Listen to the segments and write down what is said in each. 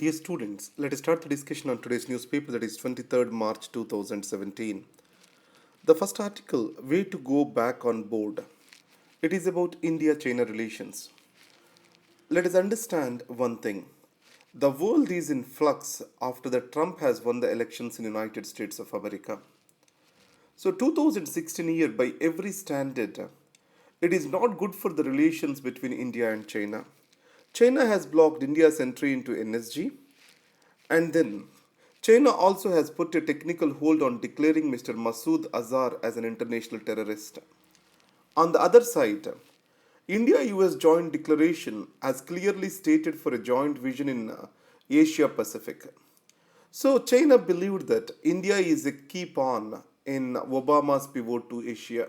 Dear students, let us start the discussion on today's newspaper, that is 23rd March 2017. The first article, Way to Go Back on Board. It is about India-China relations. Let us understand one thing. The world is in flux after that Trump has won the elections in the United States of America. So 2016 year, by every standard, it is not good for the relations between India and China. China has blocked India's entry into NSG, and then China also has put a technical hold on declaring Mr. Masood Azhar as an international terrorist. On the other side, India-US joint declaration has clearly stated for a joint vision in Asia Pacific. So China believed that India is a key pawn in Obama's pivot to Asia.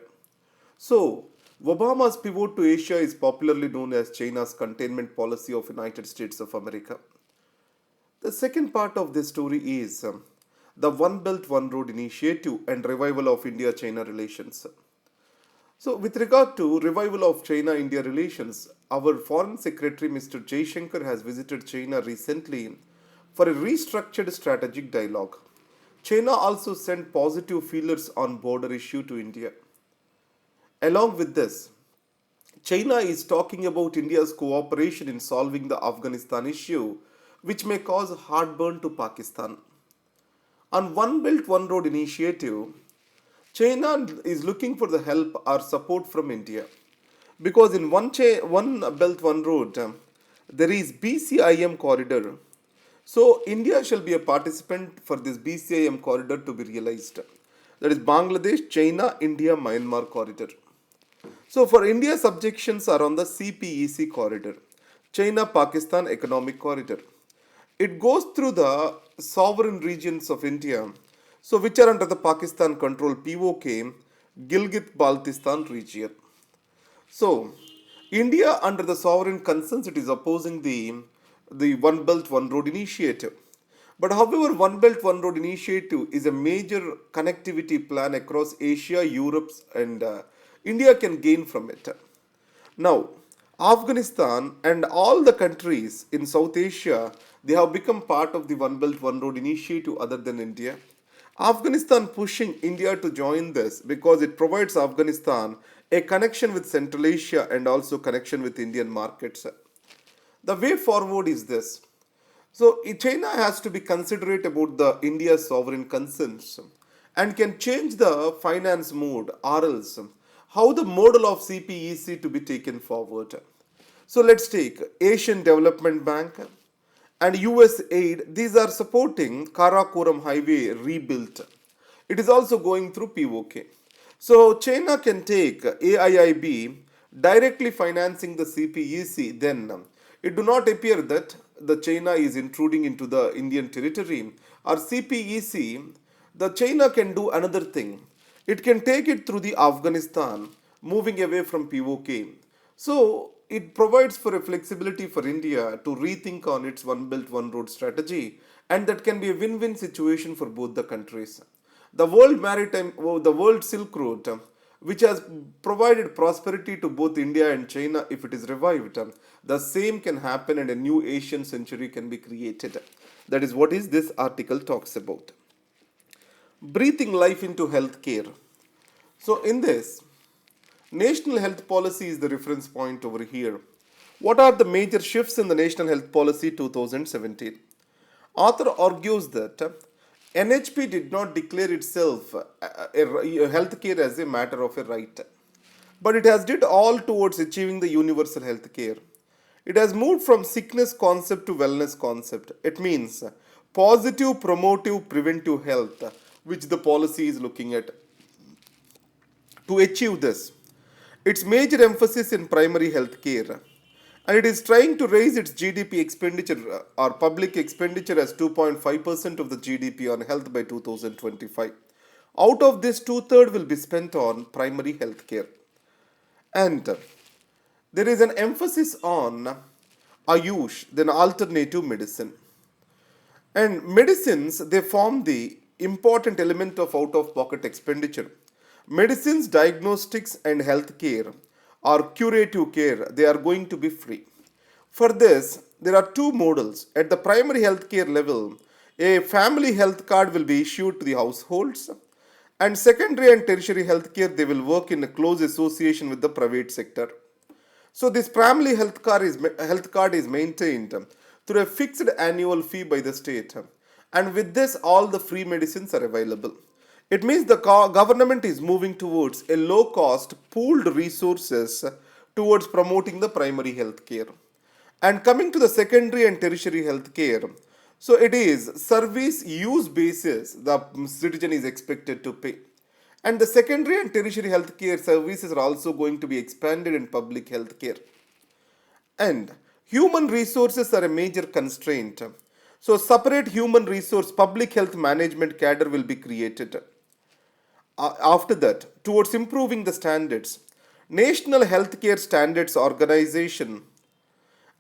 So Obama's pivot to Asia is popularly known as China's containment policy of United States of America. The second part of this story is the One Belt One Road initiative and revival of India-China relations. So, with regard to revival of China-India relations, our Foreign Secretary Mr. Jaishankar has visited China recently for a restructured strategic dialogue. China also sent positive feelers on border issue to India. Along with this, China is talking about India's cooperation in solving the Afghanistan issue, which may cause heartburn to Pakistan. On One Belt One Road initiative, China is looking for the help or support from India, because in One Belt One Road there is BCIM corridor. So India shall be a participant for this BCIM corridor to be realized. That is Bangladesh, China, India, Myanmar corridor. So for India, subjections are on the CPEC corridor, China-Pakistan Economic Corridor. It goes through the sovereign regions of India, so which are under the Pakistan control POK, Gilgit-Baltistan region. So India, under the sovereign concerns, it is opposing the One Belt One Road initiative. But however, One Belt One Road initiative is a major connectivity plan across Asia, Europe, and India can gain from it. Now, Afghanistan and all the countries in South Asia, they have become part of the One Belt One Road initiative other than India. Afghanistan pushing India to join this because it provides Afghanistan a connection with Central Asia and also connection with Indian markets. The way forward is this. So China has to be considerate about the India's sovereign concerns and can change the finance mode or else how the model of CPEC to be taken forward. So let's take Asian Development Bank and US aid. These are supporting Karakoram Highway rebuilt. It is also going through POK. So China can take AIIB directly financing the CPEC. Then it do not appear that the China is intruding into the Indian territory or CPEC. The China can do another thing. It can take it through the Afghanistan, moving away from POK. So it provides for a flexibility for India to rethink on its One Belt One Road strategy, and that can be a win-win situation for both the countries. The world Silk Road, which has provided prosperity to both India and China, if it is revived, the same can happen and a new Asian century can be created. That is what is this article talks about. Breathing life into healthcare. So in this, national health policy is the reference point over here. What are the major shifts in the national health policy 2017? Author argues that NHP did not declare itself healthcare as a matter of a right, but it has did all towards achieving the universal healthcare. It has moved from sickness concept to wellness concept. It means positive, promotive, preventive health, which the policy is looking at. To achieve this, its major emphasis in primary health care, and it is trying to raise its GDP expenditure or public expenditure as 2.5% of the GDP on health by 2025. Out of this, two-thirds will be spent on primary health care. And there is an emphasis on Ayush, then alternative medicine. And medicines, they form the important element of out-of-pocket expenditure. Medicines, diagnostics and healthcare or curative care, they are going to be free. For this, there are two models. At the primary healthcare level, a family health card will be issued to the households, and secondary and tertiary healthcare they will work in a close association with the private sector. So this primary health card is maintained through a fixed annual fee by the state, and with this all the free medicines are available. It means the government is moving towards a low cost pooled resources towards promoting the primary health care. And coming to the secondary and tertiary health care, so it is service use basis the citizen is expected to pay. And the secondary and tertiary healthcare services are also going to be expanded in public healthcare. And human resources are a major constraint. So separate human resource public health management cadre will be created. After that, towards improving the standards, National Healthcare Standards Organization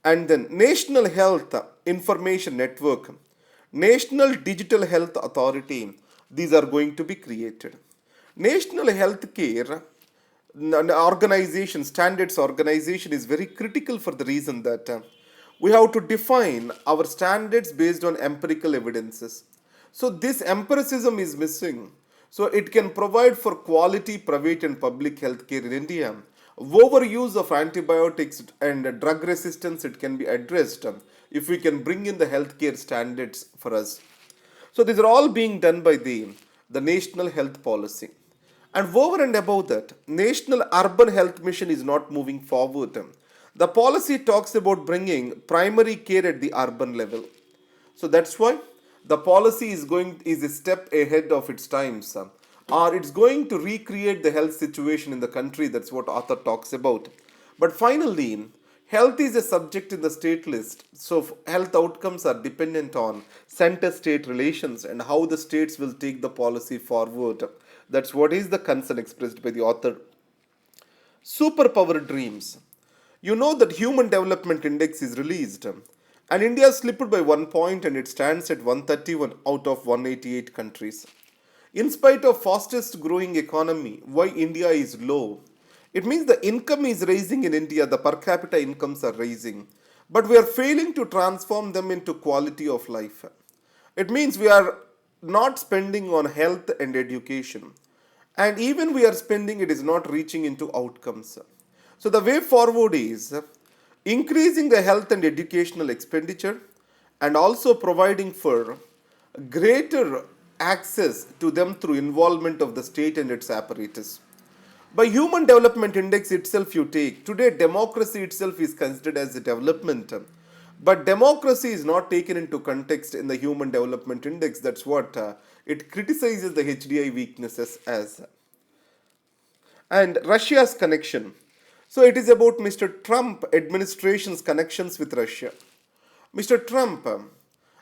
and then National Health Information Network, National Digital Health Authority, these are going to be created. National Healthcare Organization, Standards Organization is very critical for the reason that we have to define our standards based on empirical evidences. So this empiricism is missing. So it can provide for quality private and public healthcare in India. Overuse of antibiotics and drug resistance it can be addressed if we can bring in the healthcare standards for us. So these are all being done by the national health policy. And over and above that, National Urban Health Mission is not moving forward. The policy talks about bringing primary care at the urban level. So that's why the policy is a step ahead of its times, or it's going to recreate the health situation in the country. That's what author talks about. But finally, health is a subject in the state list, so health outcomes are dependent on center-state relations and how the states will take the policy forward. That's what is the concern expressed by the author. Superpower dreams. You know that Human Development Index is released, and India slipped by 1 point and it stands at 131 out of 188 countries. In spite of fastest growing economy, why India is low? It means the income is rising in India, the per capita incomes are rising, but we are failing to transform them into quality of life. It means we are not spending on health and education, and even we are spending, it is not reaching into outcomes. So the way forward is increasing the health and educational expenditure and also providing for greater access to them through involvement of the state and its apparatus. By Human Development Index itself you take, today democracy itself is considered as a development, but democracy is not taken into context in the Human Development Index. That's what it criticizes the HDI weaknesses as. And Russia's connection. So it is about Mr. Trump administration's connections with Russia. Mr. Trump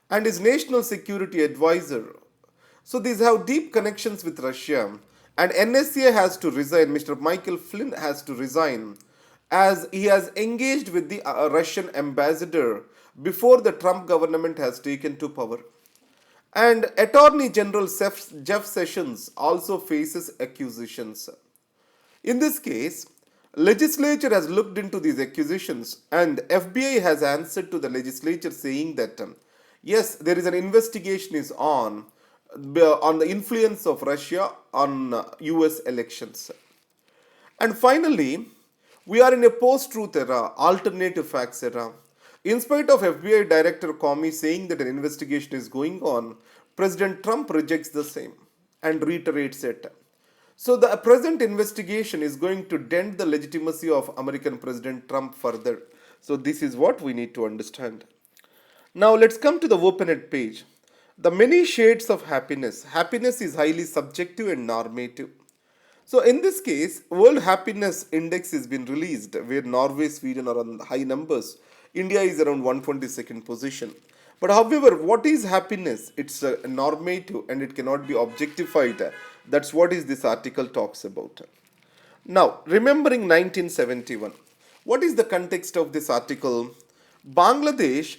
and his national security advisor. So these have deep connections with Russia, and NSA has to resign. Mr. Michael Flynn has to resign as he has engaged with the Russian ambassador before the Trump government has taken to power. And Attorney General Jeff Sessions also faces accusations. In this case, legislature has looked into these accusations and FBI has answered to the legislature saying that yes, there is an investigation is on the influence of Russia on US elections. And finally, we are in a post-truth era, alternative facts era. In spite of FBI Director Comey saying that an investigation is going on, President Trump rejects the same and reiterates it. So the present investigation is going to dent the legitimacy of American President Trump further. So this is what we need to understand. Now let's come to the open-end page. The many shades of happiness. Happiness is highly subjective and normative. So in this case, World Happiness Index has been released where Norway, Sweden are on high numbers. India is around 122nd position. But however, what is happiness? It's normative and it cannot be objectified. That's what is this article talks about. Now, remembering 1971. What is the context of this article? Bangladesh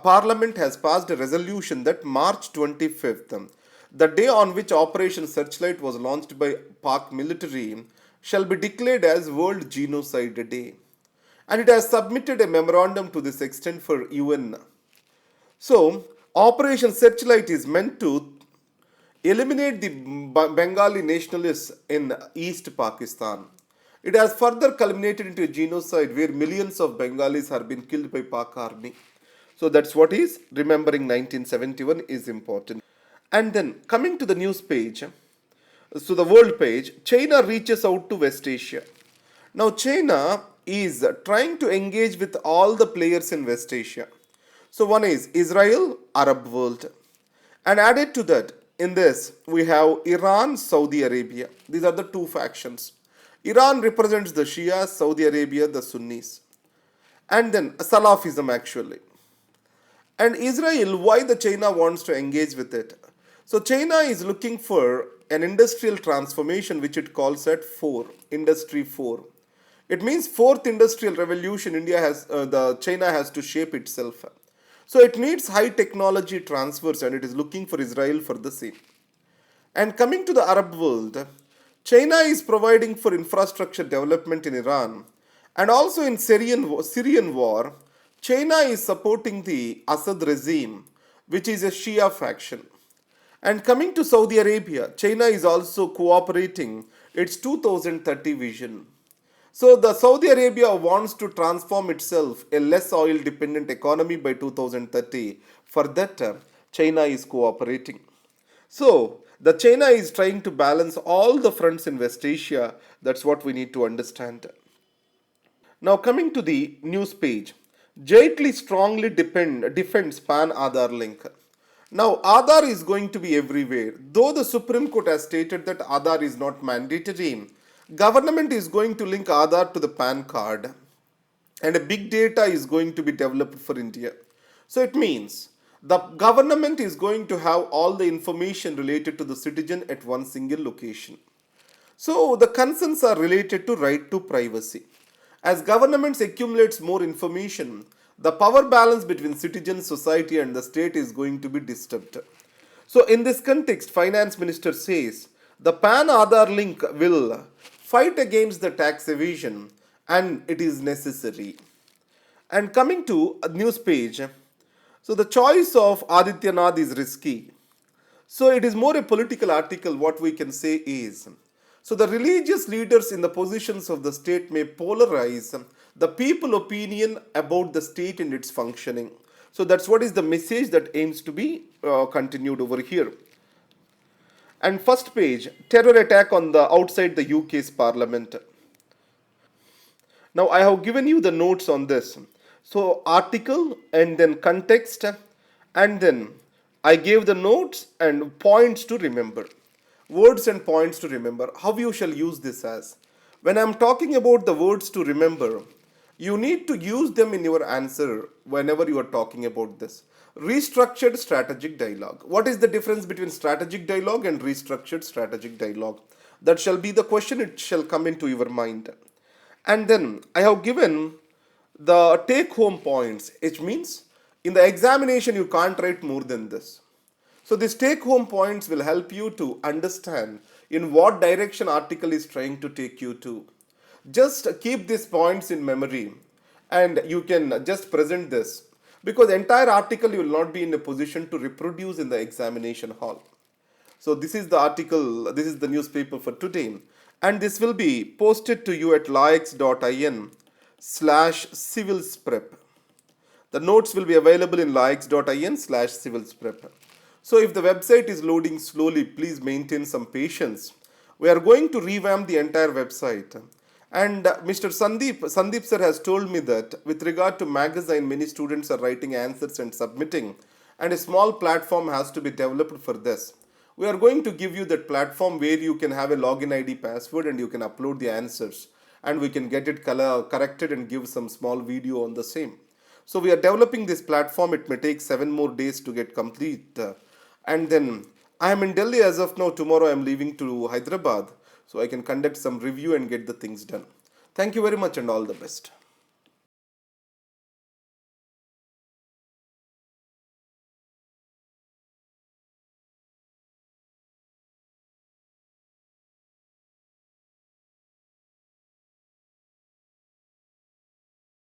parliament has passed a resolution that March 25th, the day on which Operation Searchlight was launched by Pak military, shall be declared as World Genocide Day. and it has submitted a memorandum to this extent for UN. So, Operation Searchlight is meant to eliminate the Bengali nationalists in East Pakistan. It has further culminated into a genocide where millions of Bengalis have been killed by Pak army. So that's what is remembering 1971 is important. And then coming to the news page, so the world page, China reaches out to West Asia. Now China is trying to engage with all the players in West Asia. So one is Israel, Arab world. And added to that, in this, we have Iran, Saudi Arabia. These are the two factions. Iran represents the Shias, Saudi Arabia, the Sunnis. And then Salafism actually. And Israel, why the China wants to engage with it? So China is looking for an industrial transformation which it calls at 4, Industry 4. It means fourth industrial revolution the China has to shape itself. So it needs high technology transfers and it is looking for Israel for the same. And coming to the Arab world, China is providing for infrastructure development in Iran and also in Syrian war. China is supporting the Assad regime, which is a Shia faction. And coming to Saudi Arabia, China is also cooperating its 2030 vision. So the Saudi Arabia wants to transform itself a less oil dependent economy by 2030. For that, China is cooperating. So the China is trying to balance all the fronts in West Asia. That's what we need to understand. Now coming to the news page, Jaitley strongly defends PAN Aadhaar link. Now Aadhaar is going to be everywhere. Though the Supreme Court has stated that Aadhaar is not mandatory, government is going to link Aadhaar to the PAN card and a big data is going to be developed for India. So it means the government is going to have all the information related to the citizen at one single location. So the concerns are related to right to privacy. As governments accumulates more information, the power balance between citizen, society and the state is going to be disturbed. So in this context, Finance Minister says the PAN Aadhaar link will fight against the tax evasion and it is necessary. And coming to a news page, so the choice of Adityanath is risky. So it is more a political article. What we can say is, so the religious leaders in the positions of the state may polarize the people opinion about the state and its functioning. So that's what is the message that aims to be continued over here. And first page, terror attack on the outside the UK's parliament. Now I have given you the notes on this. So article and then context and then I gave the notes and points to remember. Words and points to remember. How you shall use this as? When I am talking about the words to remember, you need to use them in your answer whenever you are talking about this. Restructured strategic dialogue. What is the difference between strategic dialogue and restructured strategic dialogue? That shall be the question, it shall come into your mind. And then I have given the take home points, which means in the examination you can't write more than this. So these take home points will help you to understand in what direction article is trying to take you to. Just keep these points in memory and you can just present this because entire article you will not be in a position to reproduce in the examination hall. So this is the article, this is the newspaper for today and this will be posted to you at laix.in/civilsprep. The notes will be available in laix.in/civilsprep. So if the website is loading slowly, please maintain some patience. We are going to revamp the entire website. And Mr. Sandeep sir has told me that with regard to magazine, many students are writing answers and submitting and a small platform has to be developed for this. We are going to give you that platform where you can have a login ID password and you can upload the answers and we can get it corrected and give some small video on the same. So we are developing this platform. It may take 7 more days to get complete. And then I am in Delhi as of now. Tomorrow I am leaving to Hyderabad. So I can conduct some review and get the things done. Thank you very much and all the best.